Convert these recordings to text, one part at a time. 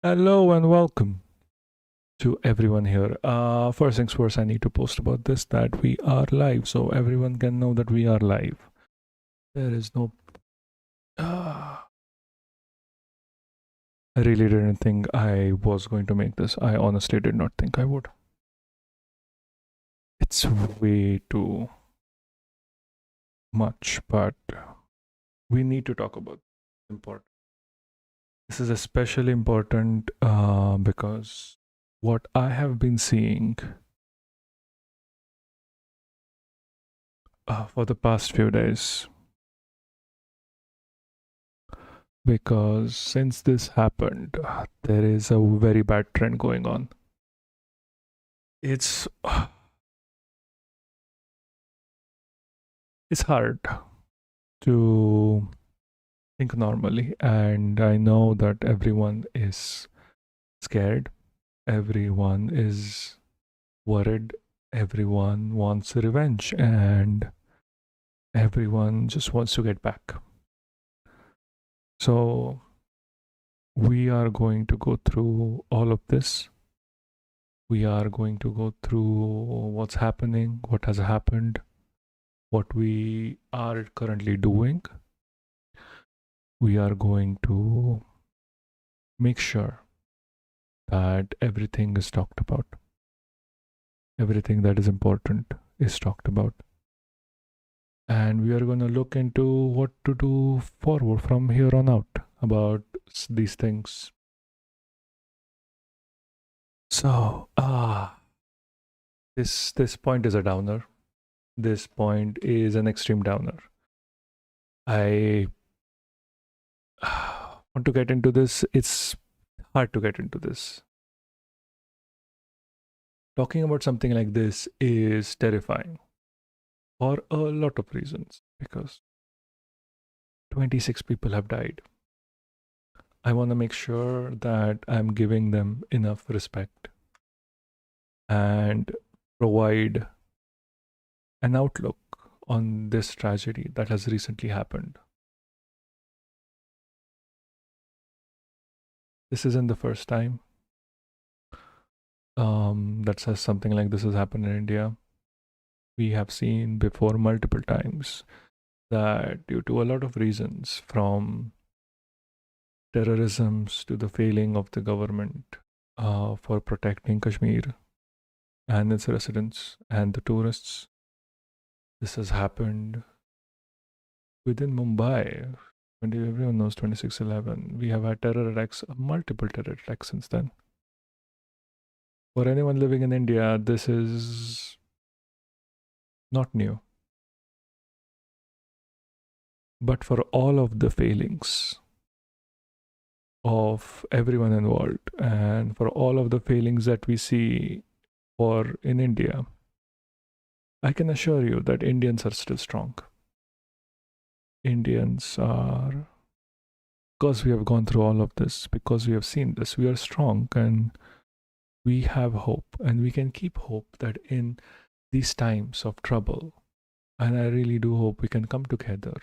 Hello and welcome to everyone here. First things first, I need to post about this that we are live so everyone can know that we are live. There is no. I really didn't think I was going to make this. I honestly did not think I would. It's way too much, but we need to talk about this. Important. This is especially important because what I have been seeing for the past few days, because since this happened, there is a very bad trend going on. It's it's hard to think normally, and I know that everyone is scared, everyone is worried, everyone wants revenge, and everyone just wants to get back. So we are going to go through all of this. We are going to go through what's happening, what has happened, what we are currently doing. We are going to make sure that everything is talked about. Everything that is important is talked about. And we are going to look into what to do forward from here on out about these things. So, this point is a downer. This point is an extreme downer. I want to get into this. It's hard to get into this. Talking about something like this is terrifying for a lot of reasons because 26 people have died. I want to make sure that I'm giving them enough respect and provide an outlook on this tragedy that has recently happened. This isn't the first time that says something like this has happened in India. We have seen before multiple times that due to a lot of reasons, from terrorisms to the failing of the government for protecting Kashmir and its residents and the tourists, this has happened within Mumbai. Everyone knows 26/11. We have had terror attacks, multiple terror attacks since then. For anyone living in India, this is not new. But for all of the failings of everyone involved and for all of the failings that we see for in India, I can assure you that Indians are still strong. Indians are, because we have gone through all of this, because we have seen this, we are strong and we have hope, and we can keep hope that in these times of trouble, and I really do hope we can come together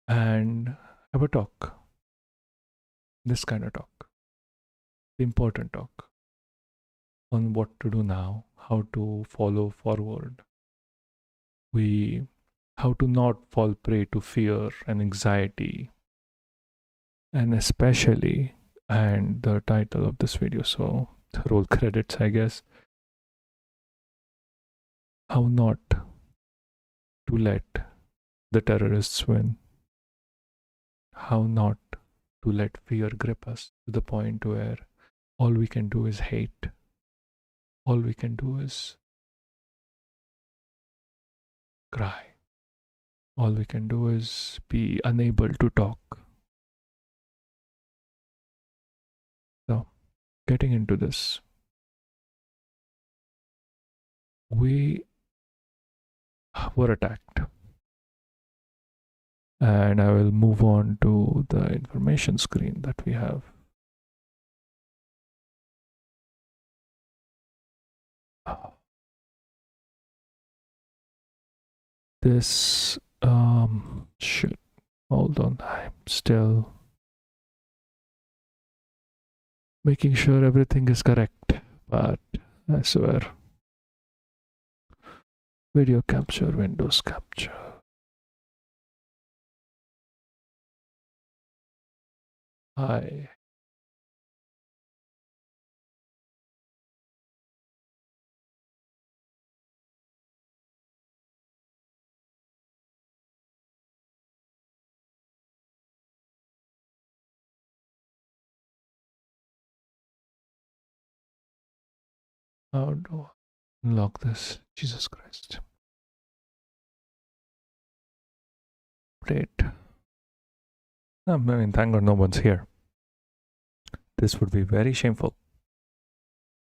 and have a talk, this kind of talk, the important talk on what to do now, how to follow forward. How to not fall prey to fear and anxiety, and especially, and the title of this video, so roll credits, I guess, how not to let the terrorists win, how not to let fear grip us to the point where all we can do is hate, all we can do is cry, all we can do is be unable to talk. So, getting into this, we were attacked. And I will move on to the information screen that we have. This shit. Hold on, I'm still making sure everything is correct. But I swear, video capture, Windows capture. Hi. How do I unlock this? Jesus Christ. Great. I mean, thank God no one's here. This would be very shameful.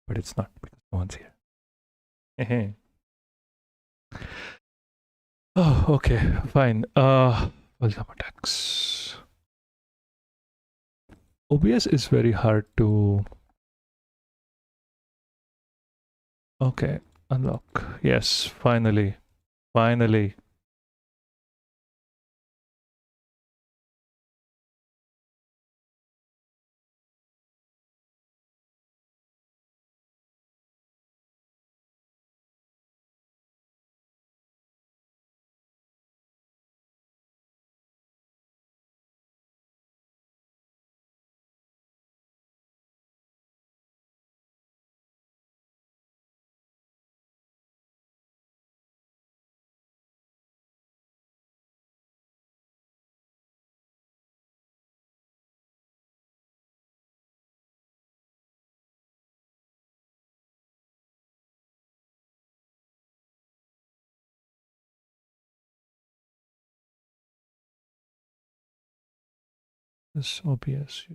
But it's not because no one's here. Oh, okay, fine. Pahalgam attacks. OBS is very hard to. Okay, unlock. Yes, finally. Finally. This OBS.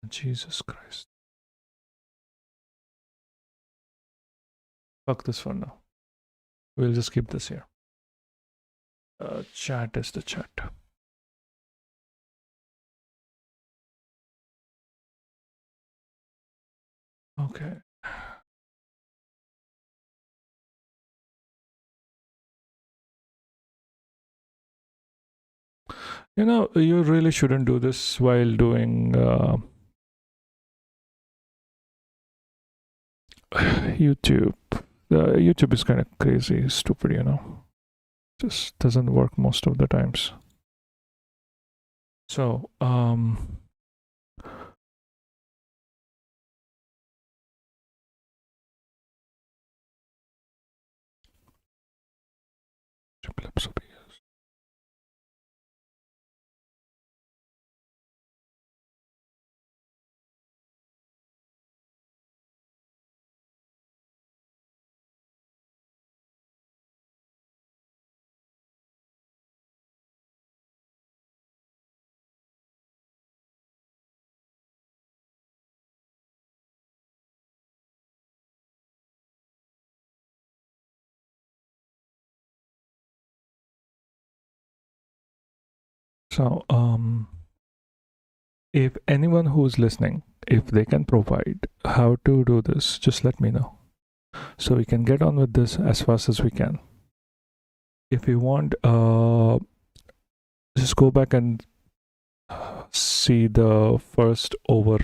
Jesus Christ. Fuck this for now. We'll just keep this here. Chat is the chat. Okay. You know, you really shouldn't do this while doing YouTube. YouTube is kind of crazy, stupid, you know. Just doesn't work most of the times. So, so if anyone who's listening, if they can provide how to do this, just let me know. So we can get on with this as fast as we can. If you want, just go back and see the first over.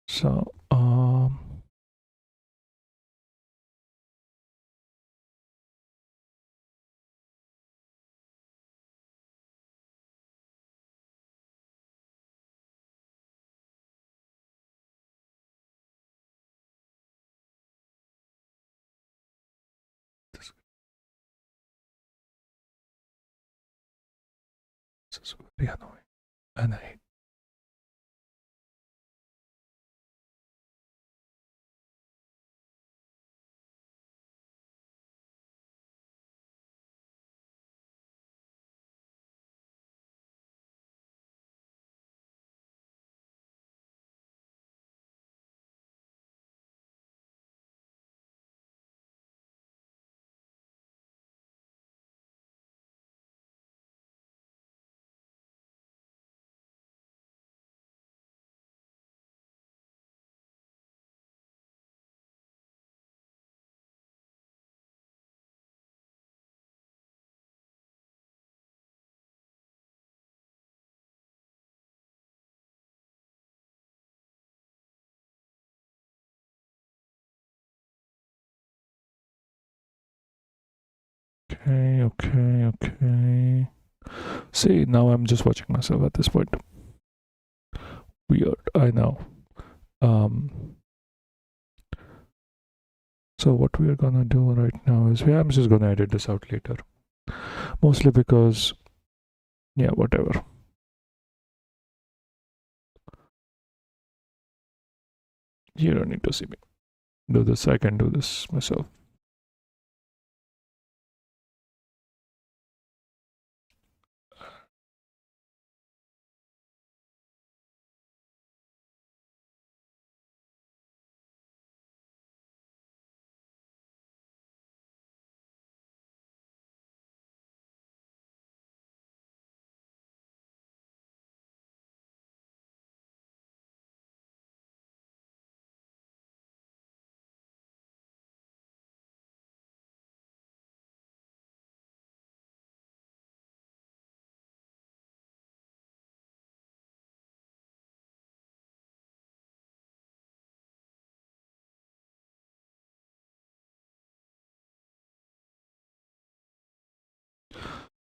So, This is very annoying. And I hate. Okay. See, now I'm just watching myself at this point. Weird, I know. So what we are gonna do right now is, I'm just gonna edit this out later. Mostly because, yeah, whatever. You don't need to see me do this. I can do this myself.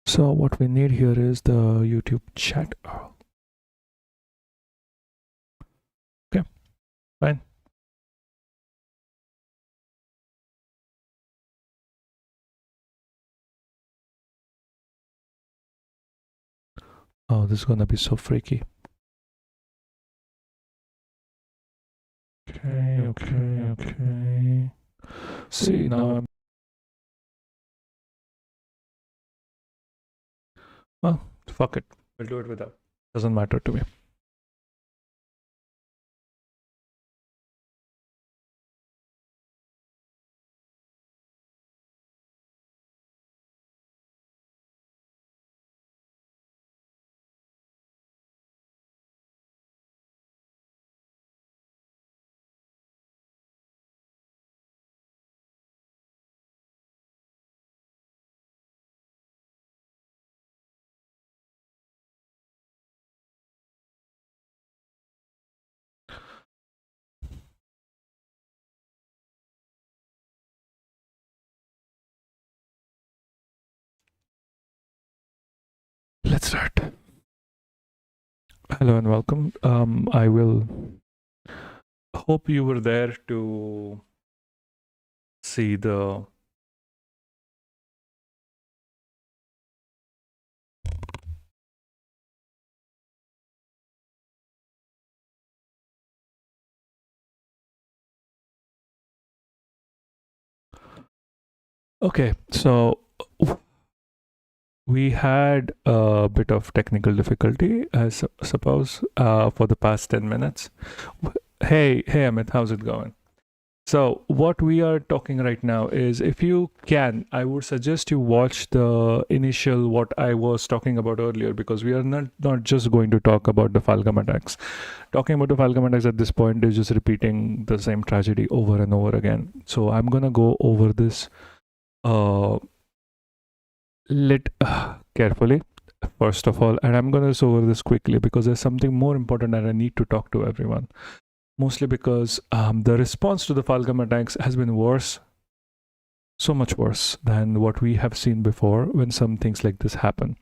So what we need here is the YouTube chat. Okay, fine. Oh, this is gonna be so freaky. Okay. See, now I'm. Well, fuck it. We'll do it without. Doesn't matter to me. Let's start. Hello and welcome. I will hope you were there to see the Okay, so we had a bit of technical difficulty, I suppose, for the past 10 minutes. Hey, Amit, how's it going? So, what we are talking right now is, if you can, I would suggest you watch the initial, what I was talking about earlier, because we are not just going to talk about the Pahalgam attacks. Talking about the Pahalgam attacks at this point is just repeating the same tragedy over and over again. So, I'm gonna go over this carefully, first of all, and I'm gonna go over this quickly because there's something more important that I need to talk to everyone. Mostly because the response to the Pahalgam attacks has been worse, so much worse than what we have seen before when some things like this happen.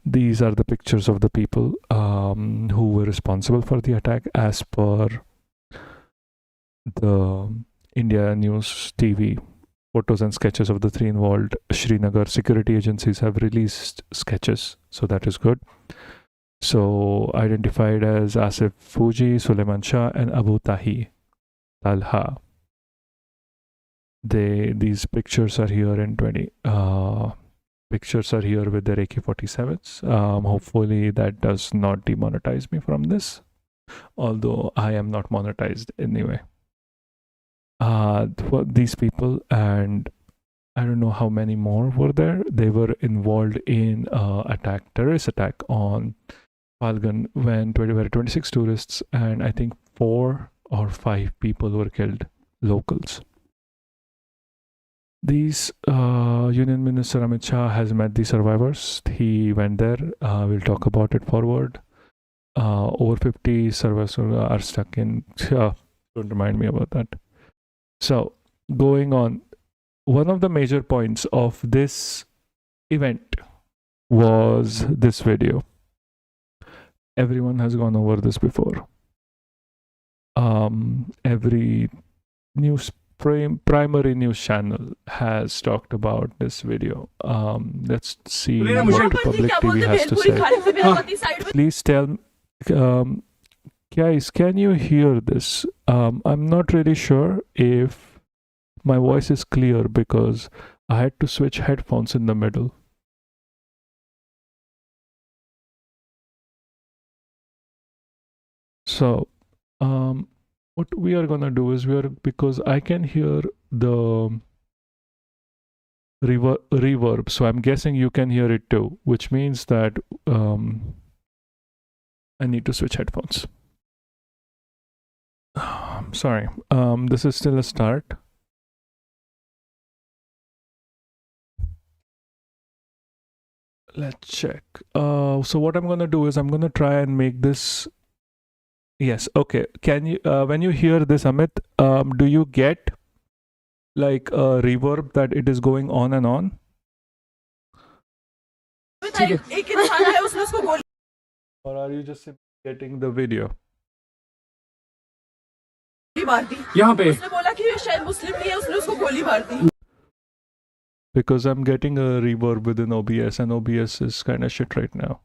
These are the pictures of the people who were responsible for the attack, as per the India News TV photos and sketches of the three involved Srinagar security agencies have released sketches, so that is good. So identified as Asif Fuji, Suleiman Shah, and Abu Talha. These pictures are here in 20. Pictures are here with their AK-47s. Hopefully that does not demonetize me from this, although I am not monetized anyway. For these people, and I don't know how many more were there. They were involved in terrorist attack on Pahalgam when 26 tourists and I think 4 or 5 people were killed, locals. These Union Minister Amit Shah has met the survivors. He went there. We'll talk about it forward. Over 50 survivors are stuck in. Don't remind me about that. So, going on, one of the major points of this event was this video. Everyone has gone over this before. Every primary news channel has talked about this video. Let's see what the public TV has to say. Please tell, guys, can you hear this? I'm not really sure if my voice is clear because I had to switch headphones in the middle. So, what we are gonna do is because I can hear the reverb, so I'm guessing you can hear it too, which means that I need to switch headphones. Sorry, this is still a start. Let's check. So what I'm gonna do is I'm gonna try and make this. Yes, okay. Can you, when you hear this, Amit, do you get like a reverb that it is going on and on? Or are you just getting the video? Because I'm getting a reverb within OBS and OBS is kind of shit right now.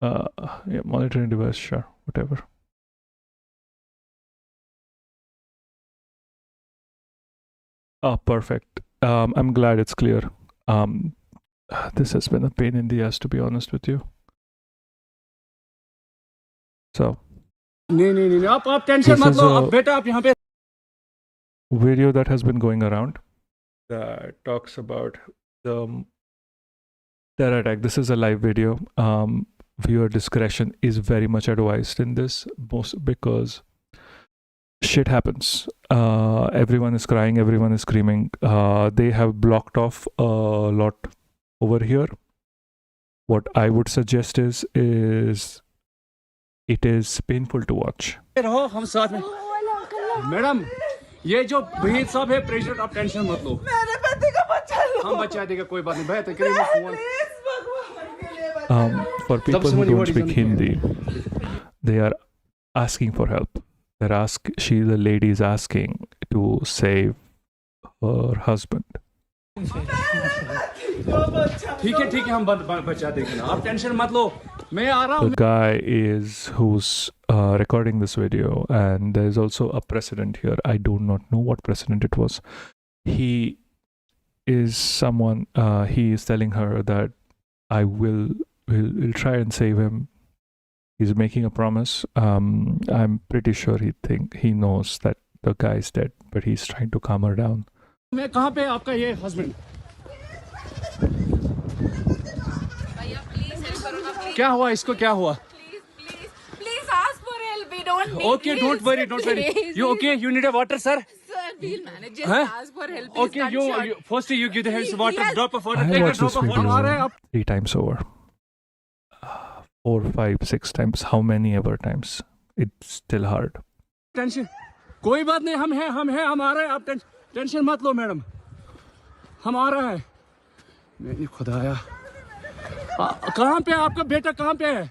Yeah, monitoring device, sure, whatever. Perfect. I'm glad it's clear. This has been a pain in the ass, to be honest with you. So, video that has been going around that talks about the terror attack. This is a live video. Viewer discretion is very much advised in this, most because shit happens. Everyone is crying, everyone is screaming. They have blocked off a lot over here. What I would suggest is it is painful to watch. Madam ये जो वहीद साहब है president आप tension मत लो मेरे पति का बच्चा लो हम बचा देगा कोई बात नहीं भाई तो करेंगे phone for people who don't speak Hindi, they are asking for help. The lady is asking to save her husband. ठीक है हम बचा देंगे ना आप टेंशन मत लो मैं आ रहा हूँ. The guy who's recording this video, and there is also a precedent here. I do not know what precedent it was. He is someone. He is telling her that I will try and save him. He's making a promise. I'm pretty sure he knows that the guy is dead, but he's trying to calm her down. मैं कहाँ पे आपका ये husband? क्या हुआ इसको क्या हुआ? Please ask for help. We don't need. Okay, don't worry. You okay? You need a water, sir? Sir, we'll manage. Just ask for help. Okay, you first you give the hands water. Drop of water. I Take a watched drop this of water. video 3 times over. 4, 5, 6 times. How many ever times? It's still hard. Tension कोई बात नहीं हम हैं हमारे आप tension मत लो madam हमारा है मैंने खुदाया कहाँ पे आपका बेटा कहाँ पे है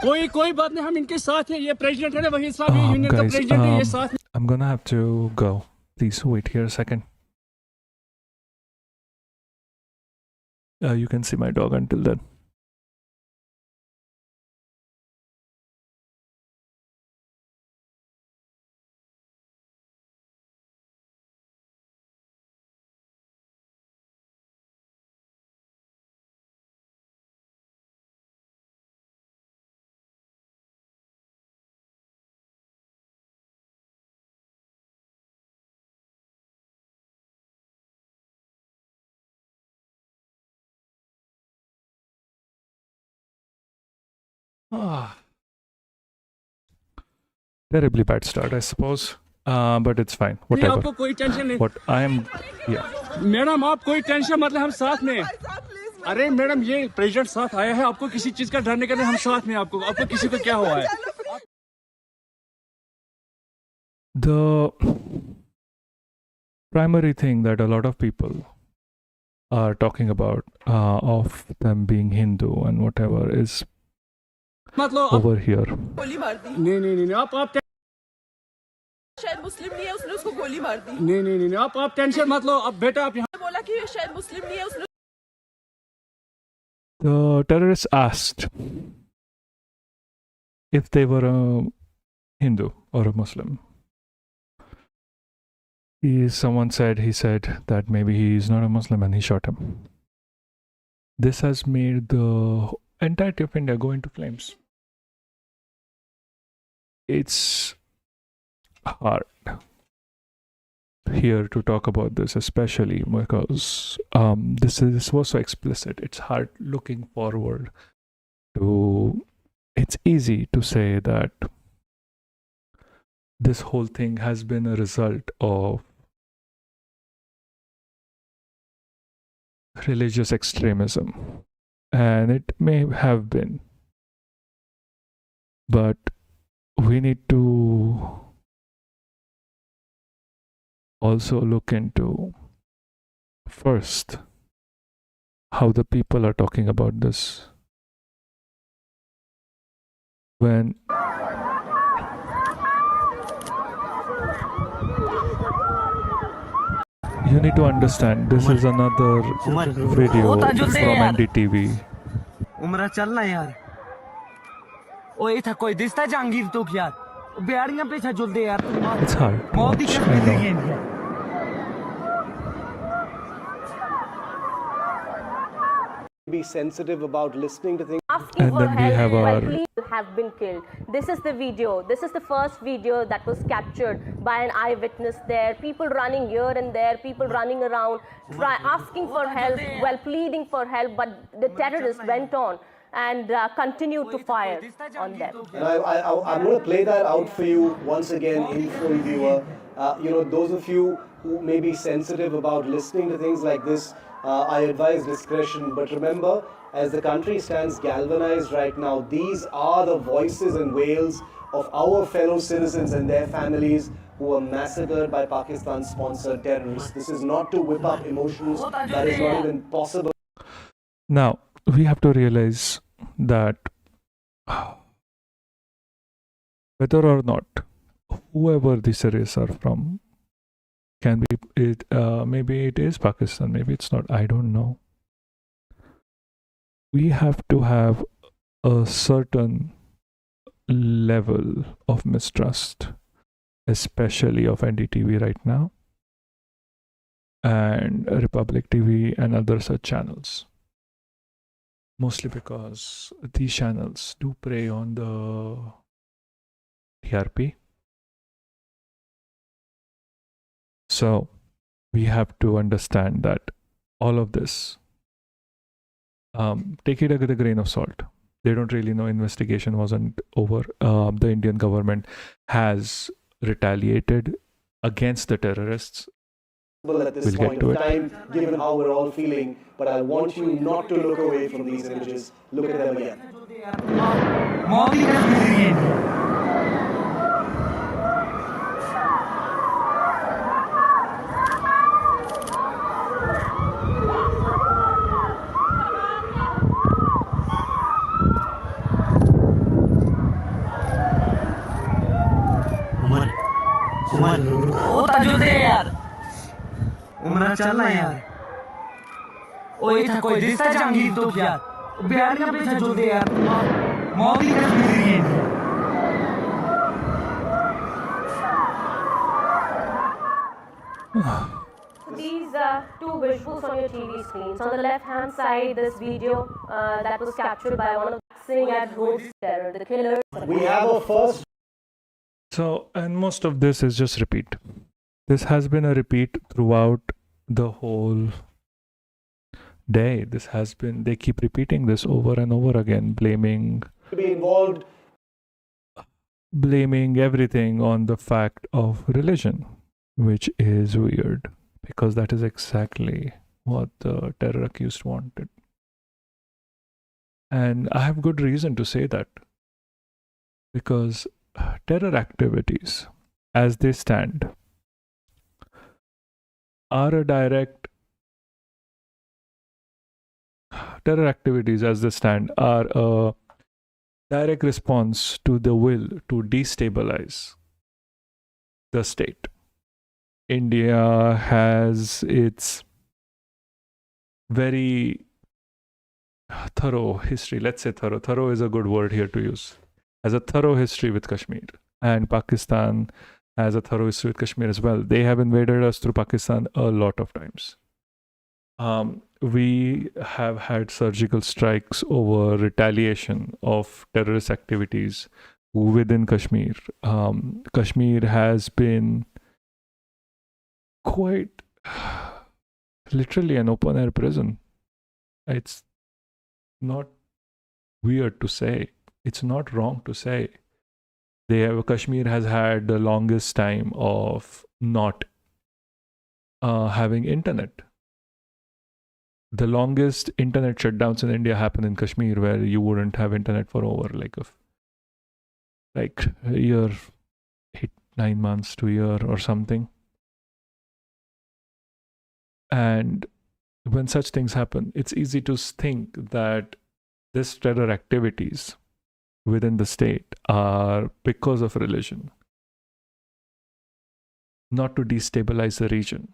कोई बात नहीं हम इनके साथ हैं ये प्रेसिडेंट है ना वही साहब ये यूनियन का प्रेसिडेंट है ये साथ. I'm gonna have to go Please wait here a second. You can see my dog until then. Terribly bad start, I suppose. But it's fine. Whatever. आपको कोई टेंशन नहीं What I am, yeah. Madam आप कोई tension मतलब हम साथ में अरे मैडम ये प्रेसिडेंट साथ आया है आपको किसी चीज का डरने का नहीं हम साथ में आपको किसी को क्या हुआ है The primary thing that a lot of people are talking about of them being Hindu and whatever is मतलब over here. गोली मार दी नहीं आप शायद मुस्लिम नहीं है उसने उसको गोली मार दी नहीं आप टेंशन मत लो अब बेटा आप यहाँ बोला कि शायद मुस्लिम नहीं है उसने The terrorists asked if they were a Hindu or a Muslim. Someone said, he said that maybe he is not a Muslim and he shot him. This has made the entirety of India go into flames. It's hard here to talk about this, especially because this was so explicit. It's hard looking forward to. It's easy to say that this whole thing has been a result of religious extremism, and it may have been, but we need to also look into first how the people are talking about this. When you need to understand, this is another video from NDTV. उमरा चलना यार ओए था कोई दिसता जहांगीर तो यार बेड़ियां पीछे जुलदे यार It's hard to मौत दी watch, कसम I know. देगी be sensitive about listening to things. Asking And for then we help have while our- people have been killed. This is the video. This is the first video that was captured by an eyewitness there. People running here and there, people running around, asking for help, while pleading for help, but the terrorists went on and continued to fire on them. And I'm going to play that out for you once again in full viewer. Those of you who may be sensitive about listening to things like this, I advise discretion. But remember, as the country stands galvanized right now, these are the voices and wails of our fellow citizens and their families who were massacred by Pakistan-sponsored terrorists. This is not to whip up emotions. That is not even possible. Now, we have to realize that whether or not whoever these terrorists are from, can be it, maybe it is Pakistan, maybe it's not, I don't know. We have to have a certain level of mistrust, especially of NDTV right now and Republic TV and other such channels. Mostly because these channels do prey on the TRP. So we have to understand that all of this, take it with a grain of salt. They don't really know. Investigation wasn't over. The Indian government has retaliated against the terrorists. At this point of time, given how we're all feeling, but I want you not to look away from these images. Look at them again. मौत दी कसम देगी ओ ताजो दे यार उमरा चलना यार ओ ये था कोई दिसता जहांगीर तो यार बिहारियां पीछे जो दे यार मौत ही कर रही है These two visuals on your TV screens. On the left-hand side, this video that was captured by one of the sing at home terror, the killers. We have a first. So, and most of this is just repeat. This has been a repeat throughout the whole day. This has been, they keep repeating this over and over again, blaming To be involved. blaming everything on the fact of religion, which is weird because that is exactly what the terror accused wanted. And I have good reason to say that because terror activities as they stand are a direct terror activities as they stand are a direct response to the will to destabilize the state. India has its very thorough history. Let's say thorough. Thorough is a good word here to use. Has a thorough history with Kashmir. And Pakistan has a thorough history with Kashmir as well. They have invaded us through Pakistan a lot of times. We have had surgical strikes over retaliation of terrorist activities within Kashmir. Kashmir has been quite literally an open air prison. It's not weird to say. It's not wrong to say. Kashmir has had the longest time of not having internet. The longest internet shutdowns in India happen in Kashmir, where you wouldn't have internet for over like a year, 8-9 months to a year or something. And when such things happen, it's easy to think that this terror activities within the state are because of religion, not to destabilize the region.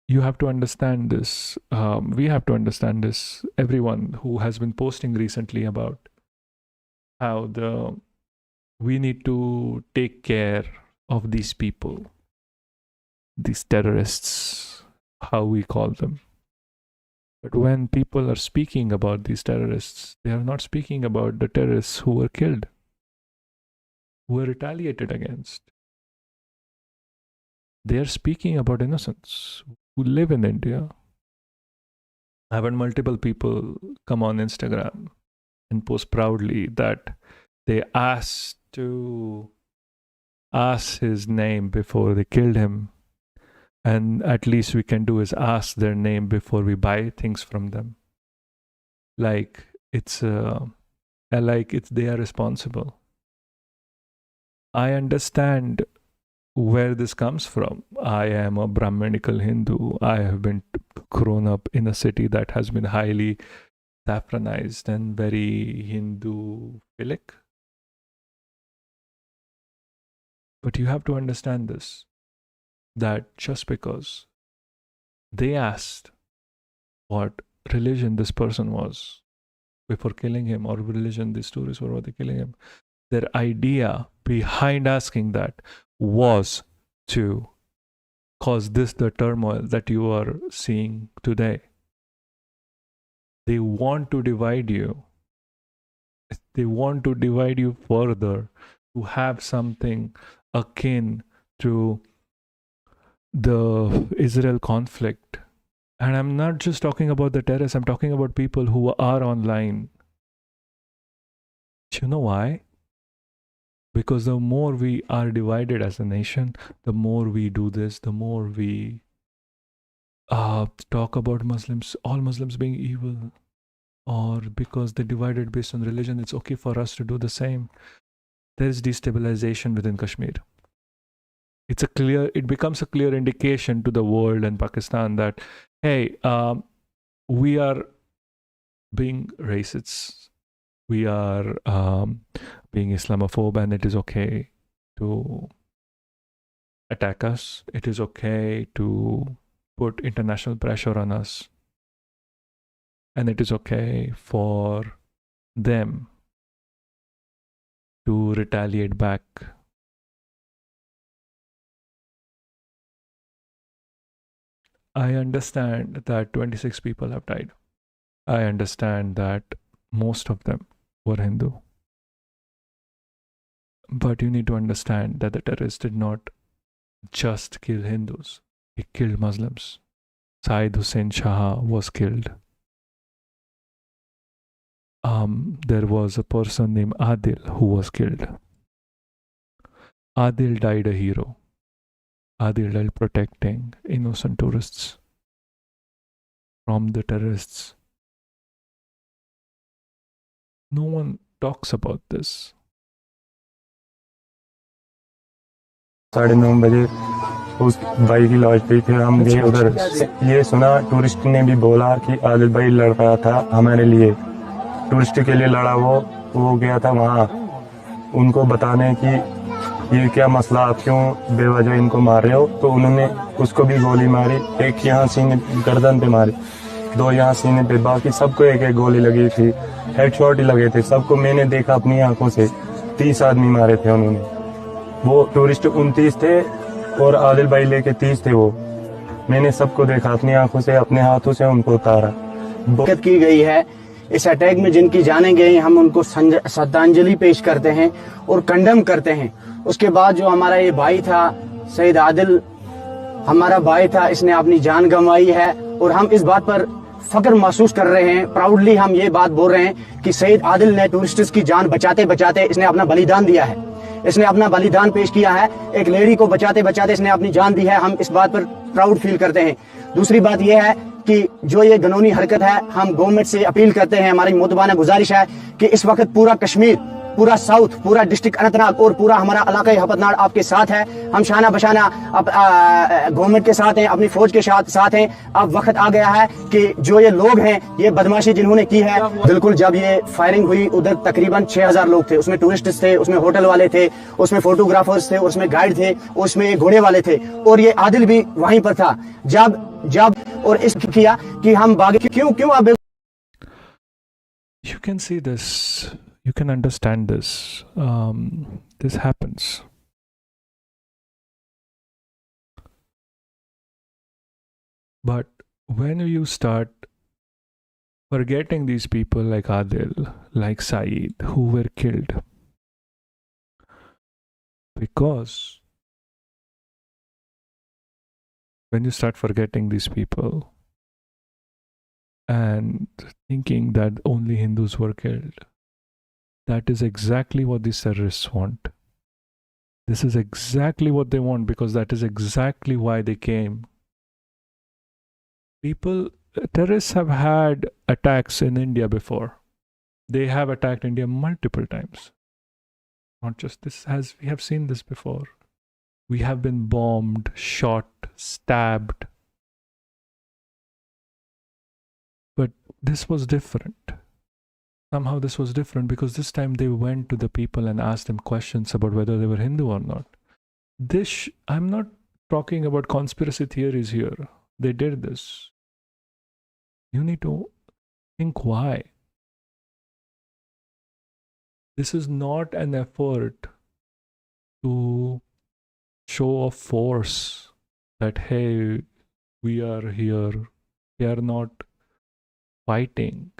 You have to understand this. We have to understand this. Everyone who has been posting recently about how we need to take care of these people, these terrorists, how we call them. But when people are speaking about these terrorists, they are not speaking about the terrorists who were killed, who were retaliated against. They are speaking about innocents who live in India. I've had multiple people come on Instagram and post proudly that they asked to ask his name before they killed him. And at least we can do is ask their name before we buy things from them. Like they are responsible. I understand where this comes from. I am a Brahminical Hindu. I have been grown up in a city that has been highly saffronized and very Hindu-philic. But you have to understand this, that just because they asked what religion this person was before killing him, or religion these tourists were before killing him, their idea behind asking that was to cause the turmoil that you are seeing today. They want to divide you. They want to divide you further, to have something akin to the Israel conflict. And I'm not just talking about the terrorists, I'm talking about people who are online. Do you know why? Because the more we are divided as a nation, the more we do this, the more we talk about Muslims, all Muslims being evil, or because they're divided based on religion, it's okay for us to do the same. There is destabilization within Kashmir. It becomes a clear indication to the world and Pakistan that, hey, we are being racists. We are being Islamophobe, and it is okay to attack us. It is okay to put international pressure on us. And it is okay for them to retaliate back. I understand that 26 people have died. I understand that most of them were Hindu. But you need to understand that the terrorists did not just kill Hindus, he killed Muslims. Syed Hussein Shah was killed. There was a person named Adil who was killed. Adil died a hero. Adil died protecting innocent tourists from the terrorists. No one talks about this. 9:30 बजे उस भाई की laws पे थे हम गए उधर ये सुना टूरिस्ट ने भी बोला कि आदिल भाई लड़ रहा था हमारे लिए टूरिस्ट के लिए लड़ा वो गया था वहाँ उनको बताने कि ये क्या मसला आप क्यों बेवजह इनको मार रहे हो तो उन्होंने उसको भी गोली मारी एक यहाँ सीने गर्दन पे मारी 2 यहाँ सीने पे बाकी सबको एक गोली लगी थी हेडशॉट ही लगे थे सबको मैंने देखा अपनी आंखों से 30 आदमी मारे थे उन्होंने वो टूरिस्ट 29 थे और आदिल भाई लेके 30 थे वो मैंने सबको देखा अपनी आंखों से अपने हाथों से उनको उतारा बरकत की गई है इस अटैक में जिनकी जाने गई हम उनको श्रद्धांजलि पेश करते हैं और कंडम करते हैं उसके बाद जो हमारा ये भाई था सईद आदिल हमारा भाई था इसने अपनी जान गंवाई है और हम इस बात पर फख्र महसूस कर रहे हैं प्राउडली हम ये बात बोल रहे हैं कि सईद आदिल ने टूरिस्ट की जान बचाते बचाते इसने अपना बलिदान दिया है इसने अपना बलिदान पेश किया है एक लेडी को बचाते बचाते इसने अपनी जान दी है हम इस बात पर प्राउड फील करते हैं दूसरी बात यह है कि जो ये कानूनी हरकत है हम गवर्नमेंट से अपील करते हैं हमारी मोतबाना गुजारिश है कि इस वक्त पूरा कश्मीर पूरा साउथ पूरा डिस्ट्रिक्ट अनंतनाग और पूरा हमारा इलाका हपतनाड़ आपके साथ है हम शाना बशाना गवर्नमेंट के साथ हैं अपनी फौज के साथ हैं अब वक्त आ गया है कि जो ये लोग हैं ये बदमाशी जिन्होंने की है बिल्कुल जब ये फायरिंग हुई उधर तकरीबन 6000 लोग थे उसमें टूरिस्ट थे उसमें होटल वाले थे उसमें फोटोग्राफर्स थे उसमें गाइड थे उसमें घोड़े वाले थे और ये आदिल भी वहीं पर था जब और इस किया कि हम भागे क्यों आप You can see this. You can understand this. This happens. But when you start forgetting these people like Adil, like Saeed, who were killed, because when you start forgetting these people and thinking that only Hindus were killed, that is exactly what these terrorists want. This is exactly what they want because that is exactly why they came. Terrorists have had attacks in India before. They have attacked India multiple times. Not just this, we have seen this before. We have been bombed, shot, stabbed. But this was different. Somehow this was different because this time they went to the people and asked them questions about whether they were Hindu or not. I'm not talking about conspiracy theories here. They did this. You need to think why. This is not an effort to show a force that, hey, we are here. They are not fighting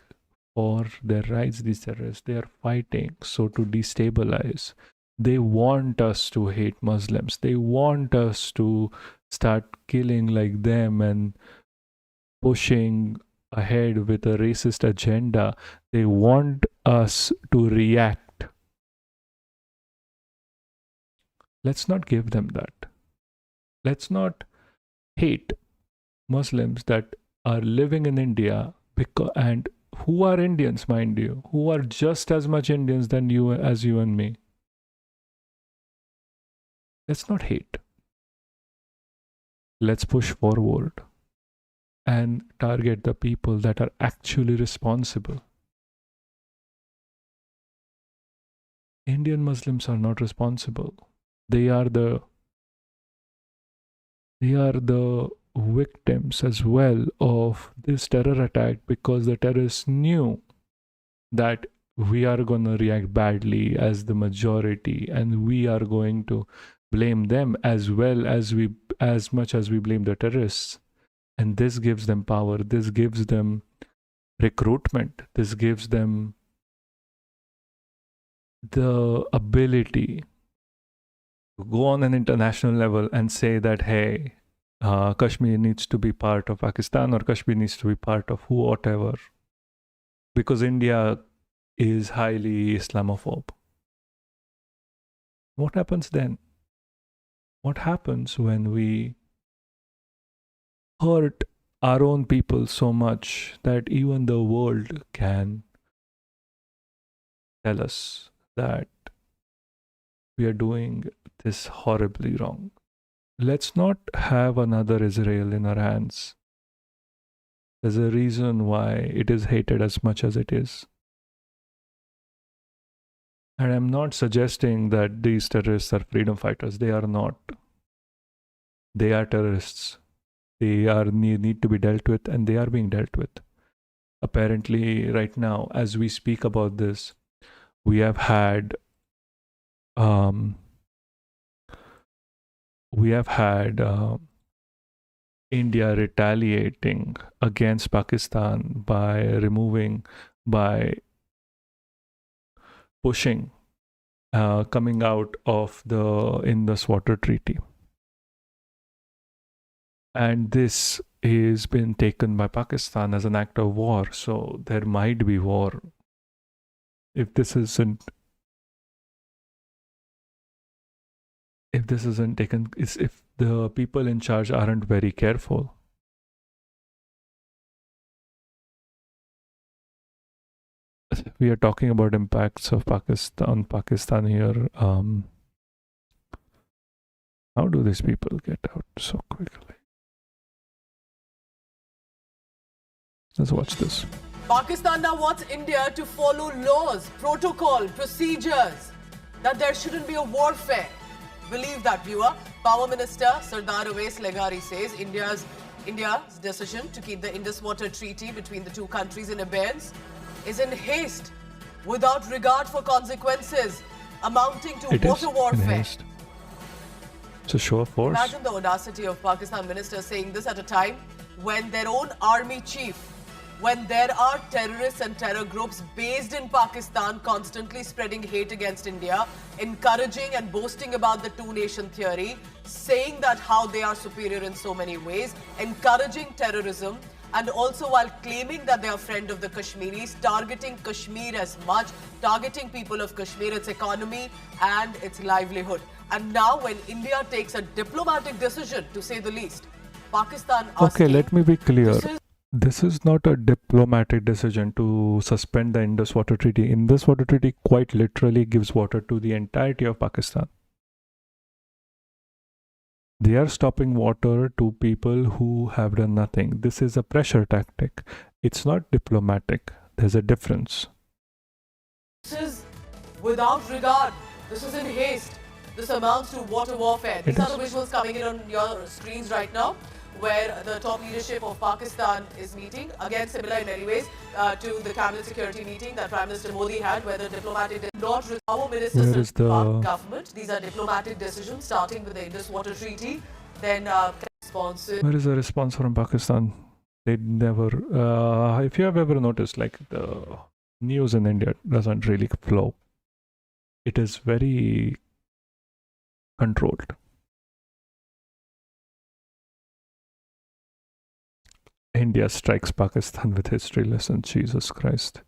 for their rights, these terrorists. They are fighting so to destabilize. They want us to hate Muslims. They want us to start killing like them and pushing ahead with a racist agenda. They want us to react. Let's not give them that. Let's not hate Muslims that are living in India and who are Indians, mind you, who are just as much Indians than you as you and me. Let's not hate. Let's push forward and target the people that are actually responsible. Indian Muslims are not responsible. They are the They are the victims as well of this terror attack because the terrorists knew that we are going to react badly as the majority, and we are going to blame them as well as much as we blame the terrorists. And this gives them power, this gives them recruitment, this gives them the ability to go on an international level and say that, hey, Kashmir needs to be part of Pakistan, or Kashmir needs to be part of who, whatever, because India is highly Islamophobe. What happens then? What happens when we hurt our own people so much that even the world can tell us that we are doing this horribly wrong? Let's not have another Israel in our hands. There's a reason why it is hated as much as it is. And I'm not suggesting that these terrorists are freedom fighters. They are not. They are terrorists. They need to be dealt with, and they are being dealt with. Apparently, right now, as we speak about this, we have had India retaliating against Pakistan by pushing, coming out of the Indus Water Treaty. And this is been taken by Pakistan as an act of war. So there might be war. If this isn't taken, if the people in charge aren't very careful. We are talking about impacts of Pakistan here. How do these people get out so quickly? Let's watch this. Pakistan now wants India to follow laws, protocol, procedures, that there shouldn't be a warfare. Believe that, viewer. Power Minister Sardar Awais Leghari says India's decision to keep the Indus Water Treaty between the two countries in abeyance is in haste, without regard for consequences, amounting to water warfare. It's a show of force. Imagine the audacity of Pakistan ministers saying this at a time when their own army chief, when there are terrorists and terror groups based in Pakistan constantly spreading hate against India, encouraging and boasting about the two-nation theory, saying that how they are superior in so many ways, encouraging terrorism, and also while claiming that they are friend of the Kashmiris, targeting Kashmir as much, targeting people of Kashmir, its economy and its livelihood. And now when India takes a diplomatic decision, to say the least, Pakistan asking... Okay, let me be clear. This is not a diplomatic decision to suspend the Indus Water Treaty. Indus Water Treaty quite literally gives water to the entirety of Pakistan. They are stopping water to people who have done nothing. This is a pressure tactic. It's not diplomatic. There's a difference. This is without regard. This is in haste. This amounts to water warfare. These are the visuals coming in on your screens right now, where the top leadership of Pakistan is meeting. Again, similar in many ways to the cabinet security meeting that Prime Minister Modi had, where the diplomatic did not our ministers of the government. These are diplomatic decisions, starting with the Indus Water Treaty. Then responses. Where is the response from Pakistan? They never. If you have ever noticed, like the news in India doesn't really flow. It is very controlled. India strikes Pakistan with history lesson. Jesus Christ.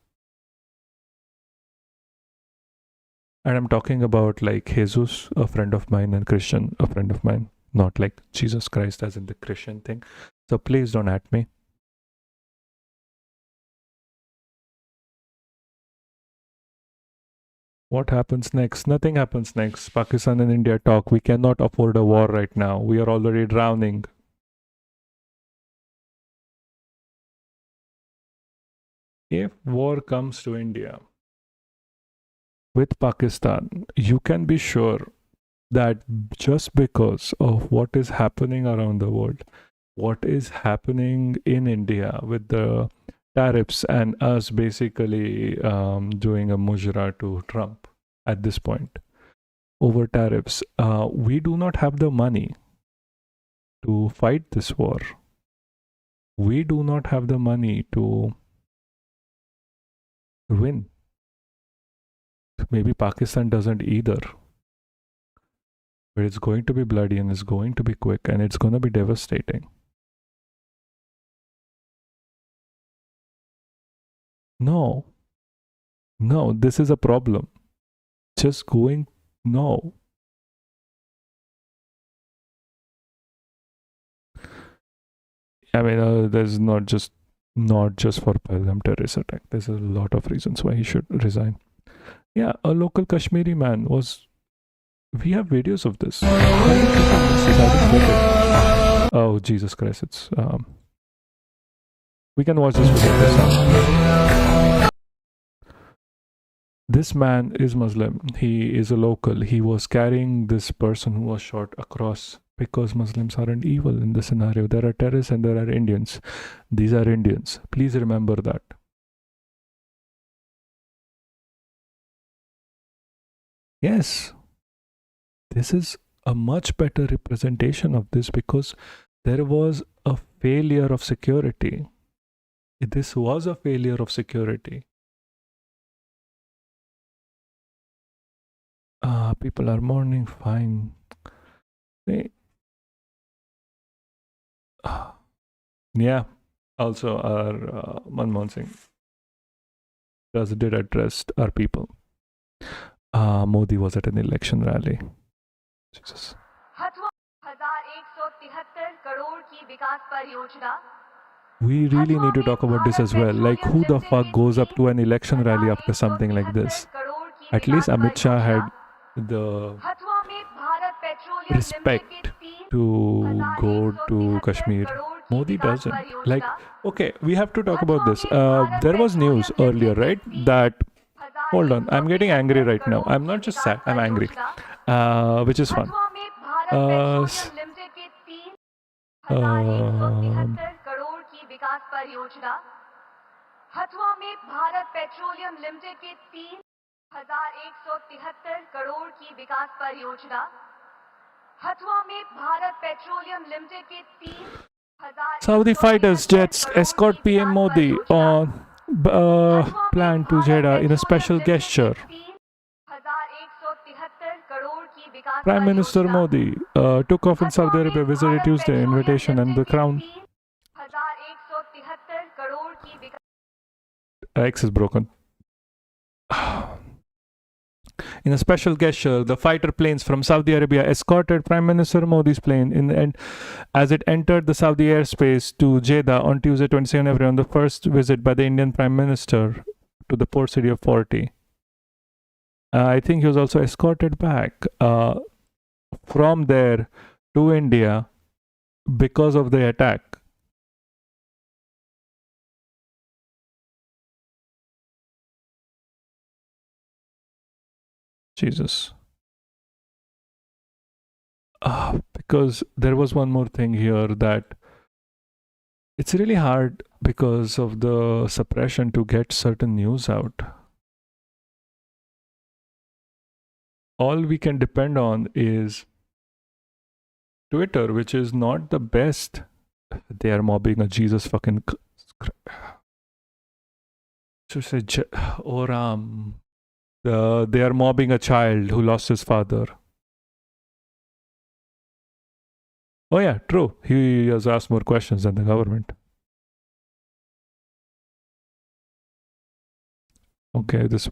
And I'm talking about like Jesus, a friend of mine, and Christian, a friend of mine. Not like Jesus Christ as in the Christian thing. So please don't at me. What happens next? Nothing happens next. Pakistan and India talk. We cannot afford a war right now. We are already drowning. If war comes to India with Pakistan, you can be sure that just because of what is happening around the world, what is happening in India with the tariffs and us basically doing a mujra to Trump at this point over tariffs, we do not have the money to fight this war. We do not have the money to win. Maybe Pakistan doesn't either. But it's going to be bloody and it's going to be quick and it's going to be devastating. No, this is a problem. Just going, no. I mean, there's not just for Pahalgam terrorist attack. There's a lot of reasons why he should resign. Yeah, a local Kashmiri man was. We have videos of this. Oh, Jesus Christ! It's we can watch this video. This man is Muslim. He is a local. He was carrying this person who was shot across because Muslims aren't evil in this scenario. There are terrorists and there are Indians. These are Indians. Please remember that. Yes. This is a much better representation of this because there was a failure of security. This was a failure of security. People are mourning, fine. Yeah, also our Manmohan Singh did address our people. Modi was at an election rally. Jesus. We really need to talk about this as well. Like, who the fuck goes up to an election rally after something like this? At least Amit Shah had the respect to go to Kashmir. Modi doesn't. Like, okay, we have to talk about this. There was news earlier, right? That, hold on, I'm getting angry right now. I'm not just sad, I'm angry. Which is fun. Saudi fighters jets escort PM Modi on plan to Jeddah in a special gesture. Prime Minister Modi took off in Saudi Arabia, visited Tuesday, invitation and the crown. X is broken. In a special gesture, the fighter planes from Saudi Arabia escorted Prime Minister Modi's plane as it entered the Saudi airspace to Jeddah on Tuesday, 22nd February, on the first visit by the Indian Prime Minister to the port city of Forty. I think he was also escorted back from there to India because of the attack. Jesus. Because there was one more thing here that it's really hard because of the suppression to get certain news out. All we can depend on is Twitter, which is not the best. They are mobbing a Jesus fucking. To say, they are mobbing a child who lost his father. Oh yeah, true. He has asked more questions than the government. Okay, this.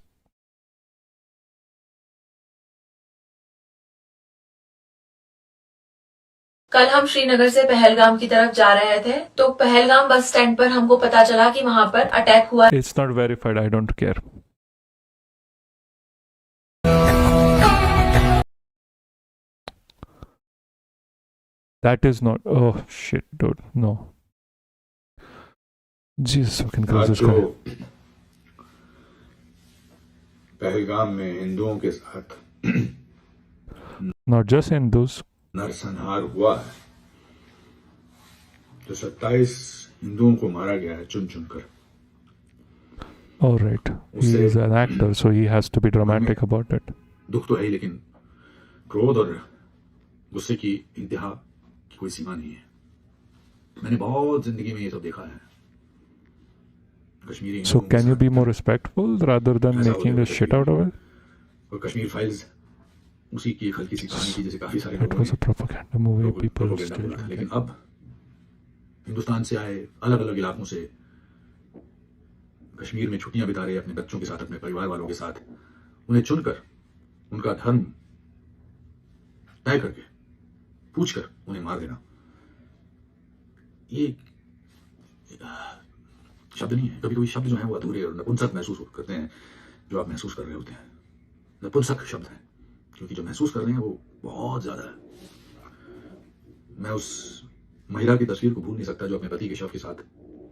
कल हम श्रीनगर से पहलगाम की तरफ जा रहे थे तो Pahalgam bus stand पर हमको पता चला कि वहां पर अटैक हुआ. It's not verified. I don't care. That is not. Oh shit, dude. No. Jesus fucking Christ, this guy. Pahalgam में हिंदुओं के साथ not just Hindus. नरसंहार हुआ है, तो 27 हिंदुओं को मारा गया है चुन चुनकर। All right, he is an actor, so he has to be dramatic about it. दुख तो है ही, लेकिन क्रोध और गुस्से की इंतहा की कोई सीमा नहीं है। मैंने बहुत जिंदगी में ये सब देखा है। Kashmiri So can you be more respectful rather than making a shit out of it? और कश्मीर फाइल्स उसी की एक हल्की सी कहानी थी, जैसे काफी सारे It was a propaganda movie. People still. लेकिन अब हिंदुस्तान से आए अलग अलग इलाकों से कश्मीर में छुट्टियां बिता रहे अपने बच्चों के साथ, अपने परिवार वालों के साथ, उन्हें चुनकर उनका धर्म तय करके पूछकर उन्हें मार देना, ये शब्द नहीं है। कभी कभी शब्द जो है वो अधूरे और नपुंसक महसूस करते हैं। जो आप महसूस कर रहे होते हैं नपुंसक शब्द है, क्योंकि जो महसूस कर रहे हैं वो बहुत ज्यादा है। मैं उस महिला की तस्वीर को भूल नहीं सकता जो अपने पति के शव के साथ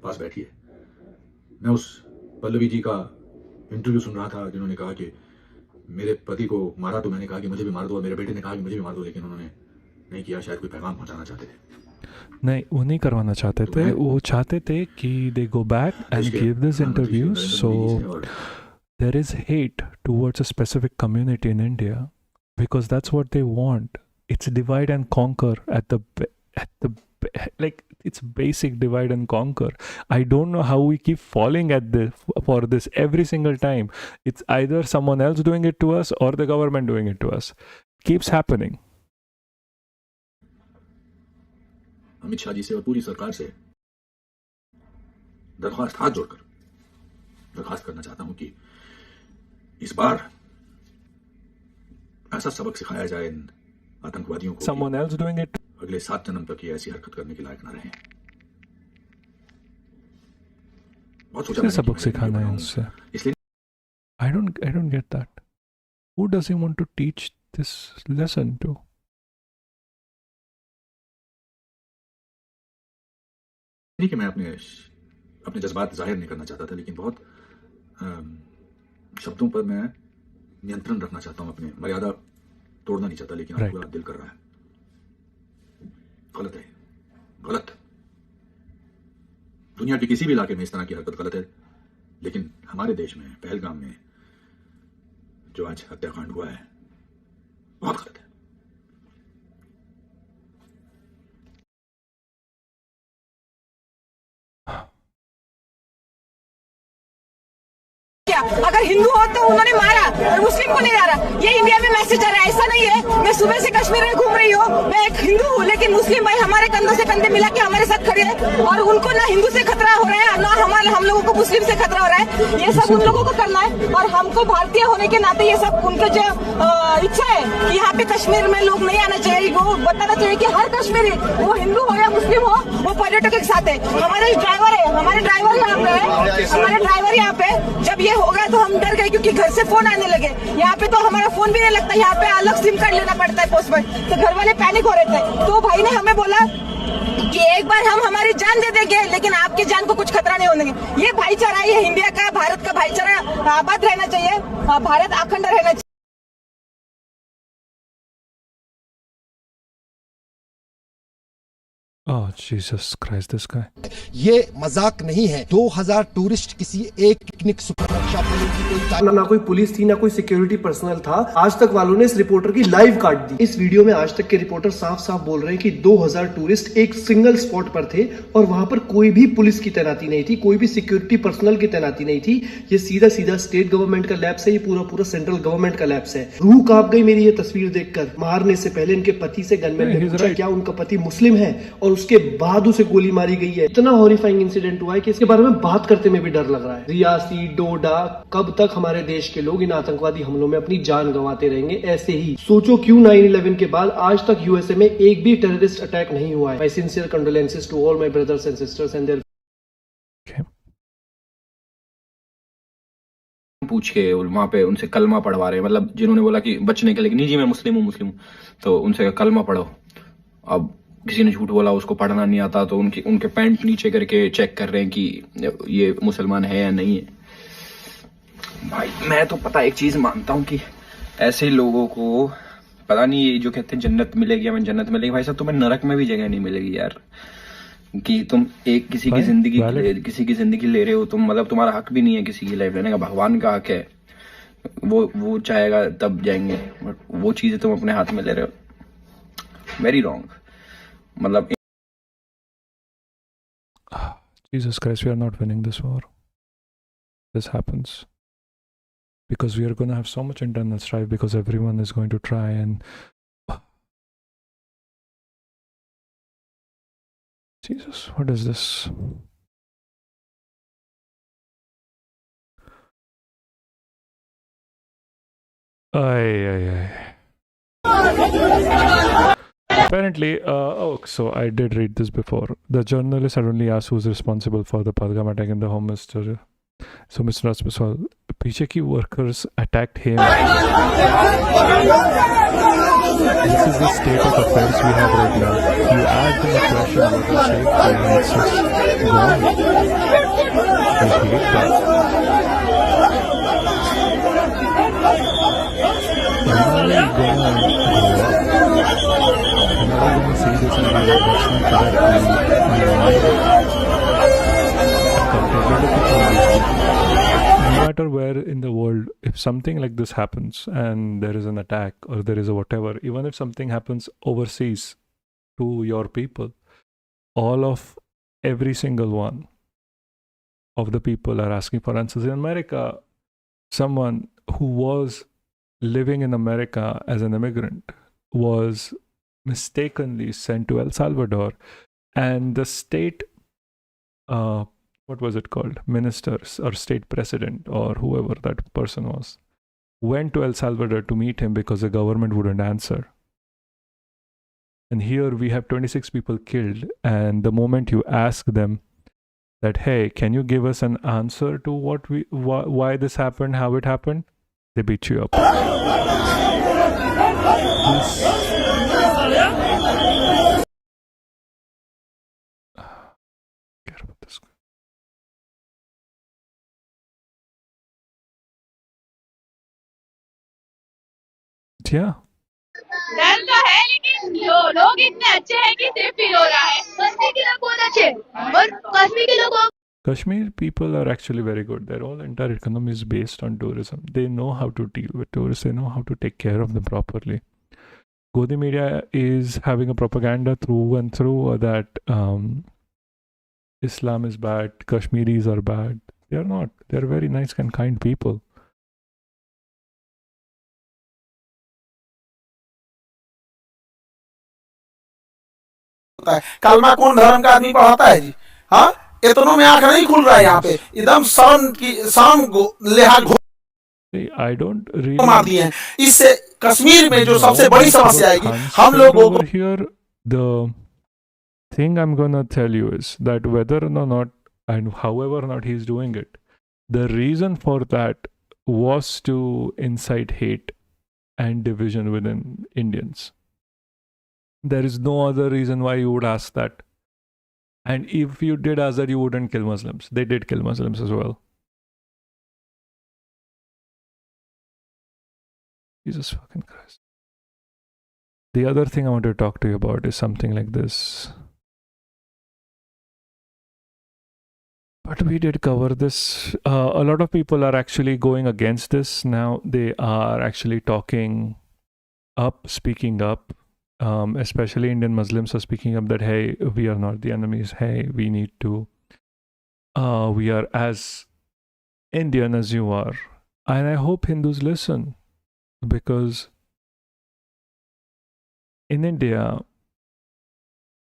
पास बैठी है। मैं उस पल्लवी जी का इंटरव्यू सुन रहा था जिन्होंने कहा कि मेरे पति को मारा तो मैंने कहा कि मुझे भी मार दो, और मेरे बेटे ने कहा कि मुझे भी मार दो, लेकिन उन्होंने नहीं किया। शायद कोई पैगाम पहुंचाना चाहते थे। नहीं, वो नहीं करवाना चाहते थे। वो चाहते थे कि they go back and give this interview. So there is hate towards a specific community in India because that's what they want. It's divide and conquer at the like it's basic divide and conquer. I don't know how we keep falling at this for this every single time. It's either someone else doing it to us or the government doing it to us. Keeps happening. Amit Shah ji से और पूरी सरकार से दरख्वास्त हाथ जोड़कर दरख्वास्त करना चाहता हूं कि इस बार ऐसा सबक सिखाया जाए इन आतंकवादियों को, Someone else doing it. अगले 7 जन्म तक ये ऐसी हरकत करने के लायक ना रहे। बहुत सोचा सबक सिखाना है उससे। इसलिए I don't get that. Who does he want to teach this lesson to? नहीं कि मैं अपने जज्बात जाहिर नहीं करना चाहता था, लेकिन बहुत शब्दों पर मैं नियंत्रण रखना चाहता हूं, अपने मर्यादा तोड़ना नहीं चाहता, लेकिन आपका दिल कर रहा है। गलत है, गलत। दुनिया के किसी भी इलाके में इस तरह की हरकत गलत है, लेकिन हमारे देश में पहलगाम में जो आज हत्याकांड हुआ है बहुत गलत है। अगर हिंदू हो तो उन्होंने मारा और मुस्लिम को नहीं मारा, ये इंडिया में मैसेज आ रहा है। ऐसा नहीं है। मैं सुबह से कश्मीर में घूम रही हूँ, मैं एक हिंदू हूँ, लेकिन मुस्लिम भाई हमारे कंधों से कंधे मिला के हमारे साथ खड़े हैं, और उनको ना हिंदू से खतरा हो रहा है ना हम लोगों को मुस्लिम से खतरा हो रहा है। ये सब उन लोगों को करना है, और हमको भारतीय होने के नाते ये सब उनका जो इच्छा है कि यहाँ पे कश्मीर में लोग नहीं आना चाहिए। वो बताना चाहिए कि हर कश्मीरी, वो हिंदू हो या मुस्लिम हो, वो पर्यटकों के साथ है। हमारे ड्राइवर है, हमारे ड्राइवर यहाँ पे है, हमारे ड्राइवर यहाँ पे। जब ये होगा तो हम डर गए, क्योंकि घर से फोन आने लगे। यहाँ पे तो हमारा फोन भी नहीं लगता, यहाँ पे अलग सिम कार्ड लेना पड़ता है पोस्ट पर। तो घर वाले पैनिक हो रहे थे, तो भाई ने हमें बोला कि एक बार हम हमारी जान दे देंगे, लेकिन आपकी जान को कुछ खतरा नहीं होने देंगे। ये भाईचारा, ये इंडिया का, भारत का भाईचारा आबाद रहना चाहिए, भारत अखंड रहना चाहिए। Oh, Jesus Christ, this guy. ये मजाक नहीं है। 2000 टूरिस्ट किसी एक पिकनिक सुरक्षा बलों की कोई ना कोई पुलिस थी, ना कोई सिक्योरिटी पर्सनल था। आज तक वालों ने इस रिपोर्टर की लाइव काट दी। इस वीडियो में आज तक के रिपोर्टर साफ साफ बोल रहे हैं कि 2000 टूरिस्ट एक सिंगल स्पॉट पर थे और वहां पर कोई भी पुलिस की तैनाती नहीं थी, कोई भी सिक्योरिटी पर्सनल की तैनाती नहीं थी। ये सीधा सीधा स्टेट गवर्नमेंट का लैप्स है, ये पूरा सेंट्रल गवर्नमेंट का लैप्स है। रूह कांप गई मेरी ये तस्वीर देखकर। मारने से पहले इनके पति से गनमैन ने पूछा क्या उनका पति मुस्लिम है, और उसके बाद उसे गोली मारी गई है। इतना हॉरिफाइंग इंसिडेंट हुआ है कि इसके बारे में बात करते में भी डर लग रहा है। रियासी, डोडा, कब तक हमारे देश के लोग इन आतंकवादी हमलों में अपनी जान गंवाते रहेंगे ऐसे ही? सोचो क्यों 9/11 के बाद आज तक यूएसए में एक भी टेररिस्ट अटैक नहीं हुआ है। My sincere condolences to all my brothers and sisters and there. पूछ के वहां पे उनसे कलमा पढ़वा रहे हैं, मतलब जिन्होंने बोला कि बचने के लिए नहीं जी मैं मुस्लिम हूँ, तो उनसे कलमा पढ़ो। अब किसी ने झूठ बोला, उसको पढ़ना नहीं आता, तो उनके पैंट नीचे करके चेक कर रहे हैं कि ये मुसलमान है या नहीं है। भाई मैं तो पता एक चीज मानता हूं कि ऐसे लोगों को पता नहीं ये जो कहते हैं जन्नत मिलेगी हमें जन्नत मिलेगी, भाई साहब तुम्हें नरक में भी जगह नहीं मिलेगी यार, कि तुम एक किसी की जिंदगी ले रहे हो तुम, मतलब तुम्हारा हक भी नहीं है किसी की लाइफ लेने का, भगवान का हक है, वो चाहेगा तब जाएंगे, बट वो चीजें तुम अपने हाथ में ले रहे हो, वेरी रॉन्ग। मतलब Jesus Christ, we are not winning this war. This happens because we are going to have so much internal strife because everyone is going to try and Jesus, what is this? Ay. Apparently, so I did read this before. The journalist had only asked who's responsible for the Pahalgam attack in the home, Mr. So Mr. Raspaswal, पीछे की workers attacked him. This is the state of affairs we have right now. You ask them a question about the state, and it's just gone. I hate that. No matter where in the world, if something like this happens and there is an attack or there is a whatever, even if something happens overseas to your people, every single one of the people are asking for answers. In America, someone who was living in America as an immigrant was mistakenly sent to El Salvador, and the state what was it called, ministers or state president or whoever that person was, went to El Salvador to meet him because the government wouldn't answer. And here we have 26 people killed, and the moment you ask them that, hey, can you give us an answer to why this happened, how it happened, they beat you up. Yeah. डर तो है लेकिन लोग इतने अच्छे हैं कि सिर्फ फील हो रहा है। कश्मीर के लोग बहुत अच्छे और कश्मीर के लोगों Kashmir people are actually very good. Their whole entire economy is based on tourism. They know how to deal with tourists. They know how to take care of them properly. Godi media is having a propaganda through and through that Islam is bad, Kashmiris are bad. They are not. They are very nice and kind people. कलमा कौन धर्म का आदमी पढ़ाता है जी? हाँ, इतनों में आंख नहीं खुल रहा है यहाँ पे, एकदम शाम लिहाज I don't really मार दिए हैं। इससे कश्मीर में जो सबसे बड़ी समस्या आएगी हम लोगों को। Here the thing I'm gonna tell you is that whether or not and however or not he's doing it, the reason for that was to incite hate and division within Indians. There is no other reason why you would ask that. And if you did ask that, you wouldn't kill Muslims. They did kill Muslims as well. Jesus fucking Christ. The other thing I want to talk to you about is something like this. But we did cover this. A lot of people are actually going against this now. They are actually talking up, speaking up. Especially Indian Muslims are speaking up that, hey, we are not the enemies. Hey, we need to, we are as Indian as you are. And I hope Hindus listen, because in India,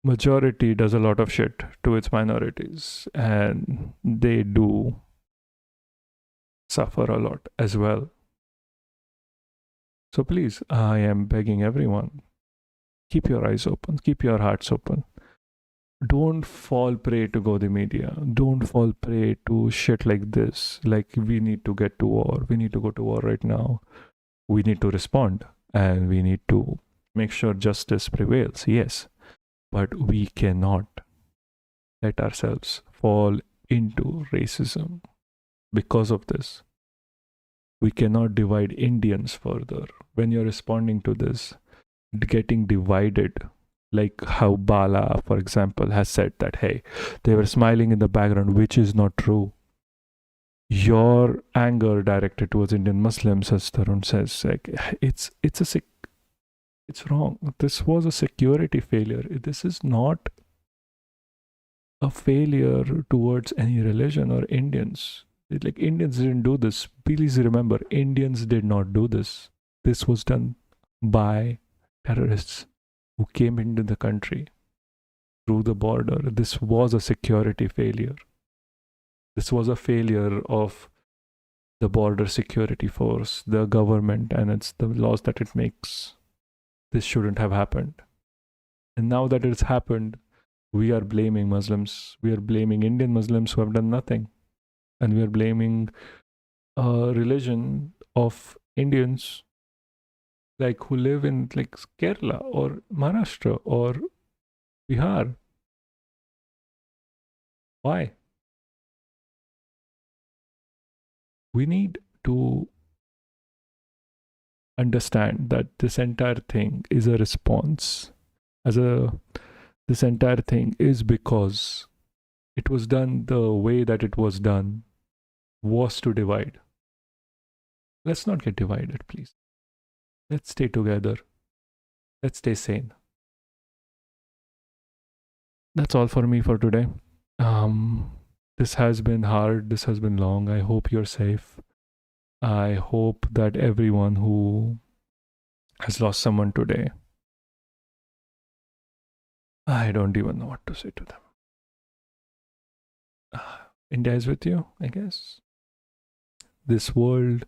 majority does a lot of shit to its minorities, and they do suffer a lot as well. So please, I am begging everyone, keep your eyes open, keep your hearts open. Don't fall prey to Godi media. Don't fall prey to shit like this. Like, we need to get to war. We need to go to war right now. We need to respond. And we need to make sure justice prevails. Yes. But we cannot let ourselves fall into racism because of this. We cannot divide Indians further. When you're responding to this, getting divided, like how Bala, for example, has said that, hey, they were smiling in the background, which is not true. Your anger directed towards Indian Muslims, as Tarun says, like, it's wrong. This was a security failure. This is not a failure towards any religion or Indians. Like, Indians didn't do this. Please remember, Indians did not do this. This was done by terrorists who came into the country through the border. This was a security failure. This was a failure of the border security force, the government, and it's the laws that it makes. This shouldn't have happened. And now that it's happened, we are blaming Muslims. We are blaming Indian Muslims who have done nothing. And we are blaming a religion of Indians like who live in like Kerala or Maharashtra or Bihar. Why? We need to understand that this entire thing is a response. This entire thing is because it was done the way that it was done was to divide. Let's not get divided, please. Let's stay together. Let's stay sane. That's all for me for today. This has been hard. This has been long. I hope you're safe. I hope that everyone who has lost someone today, I don't even know what to say to them. India is with you, I guess. This world,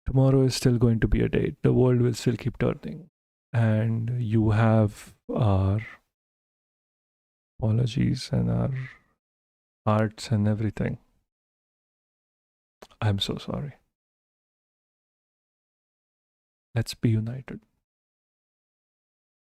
tomorrow is still going to be a day. The world will still keep turning. And you have our apologies and our hearts and everything. I'm so sorry. Let's be united.